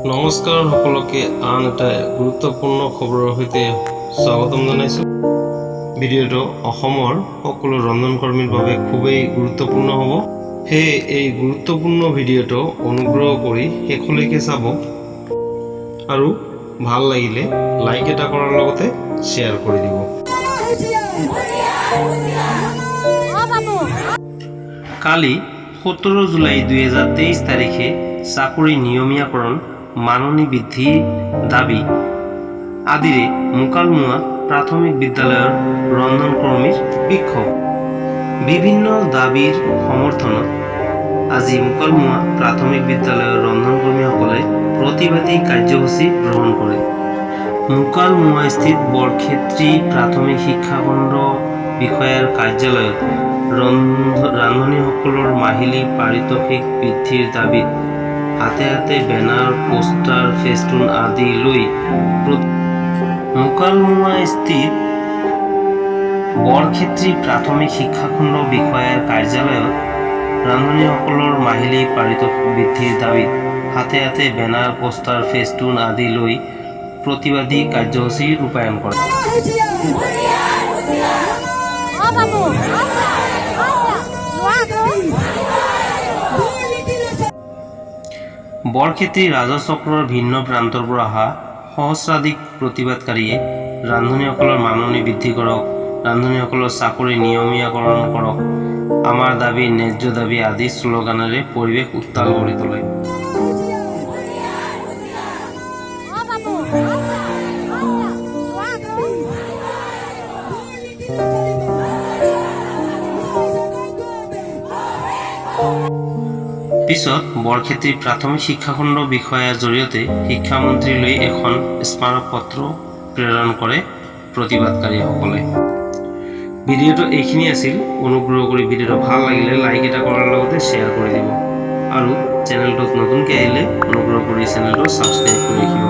নমস্কাৰ সকলোকে আন এটা গুৰুত্বপূৰ্ণ খবৰৰ সৈতে স্বাগতম জনাইছোঁ। ভিডিঅ'টো অসমৰ সকলো ৰন্ধনকৰ্মীৰ বাবে খুবেই গুৰুত্বপূৰ্ণ হ'ব। সেয়ে এই গুৰুত্বপূৰ্ণ ভিডিঅ'টো অনুগ্ৰহ কৰি শেষলৈকে চাব আৰু ভাল লাগিলে লাইক এটা কৰাৰ লগতে শ্বেয়াৰ কৰি দিব। কালি 17 জুলাই 2023 তাৰিখে চাকৰি নিয়মীয়াকৰণ মাননি বৃদ্ধি দাবী আদিৰে মুকালমুৱা প্ৰাথমিক বিদ্যালয়ৰ ৰন্ধনকৰ্মীৰ বিক্ষোভ। বিভিন্ন দাবীৰ সমৰ্থনত আজি মুকালমুৱা প্ৰাথমিক বিদ্যালয়ৰ ৰন্ধনকৰ্মীসকলে প্ৰতিবাদী কাৰ্যসূচী গ্ৰহণ কৰে। মুকালমুৱা স্থিত বৰক্ষেত্ৰী প্ৰাথমিক শিক্ষাখণ্ড বিষয়াৰ কাৰ্যালয়ত ৰান্ধনীসকলৰ মাহিলী পাৰিতোষিক বৃদ্ধিৰ দাবীত হাতে হাতে বেনাৰ, পোষ্টাৰ, ফেস্টুন আদি লৈ মুকালমুৱা স্থিত বৰক্ষেত্ৰী প্ৰাথমিক শিক্ষাখণ্ড বিষয়াৰ কাৰ্যালয়ত ৰান্ধনীসকলৰ মাহিলী পাৰিতোষিক বৃদ্ধিৰ দাবীত হাতে হাতে বেনাৰ, পোষ্টাৰ, ফেস্টুন আদি লৈ প্ৰতিবাদী কাৰ্যসূচী ৰূপায়ণ কৰে। বৰক্ষেত্ৰী ৰাজচক্ৰৰ ভিন্ন প্ৰান্তৰ পৰা অহা সহস্ৰাধিক প্ৰতিবাদকাৰীয়ে ৰান্ধনীসকলৰ মাননি বৃদ্ধি কৰক, ৰান্ধনীসকলৰ চাকৰি নিয়মীয়াকৰণ কৰক, আমাৰ দাবী ন্যায্য দাবী আদি শ্লোগানেৰে পৰিৱেশ উত্তাল কৰি তোলে। পিছত বৰক্ষেত্ৰী প্ৰাথমিক শিক্ষাখণ্ড বিষয়াৰ জৰিয়তে শিক্ষামন্ত্ৰীলৈ এখন স্মাৰক পত্ৰ প্ৰেৰণ কৰে প্ৰতিবাদকাৰীসকলে। ভিডিঅ'টো এইখিনি আছিল। অনুগ্ৰহ কৰি ভিডিঅ'টো ভাল লাগিলে লাইক এটা কৰাৰ লগতে শ্বেয়াৰ কৰি দিব আৰু চেনেলটোত নতুনকৈ আহিলে অনুগ্ৰহ কৰি চেনেলটো ছাবস্ক্ৰাইব কৰি ৰাখিব।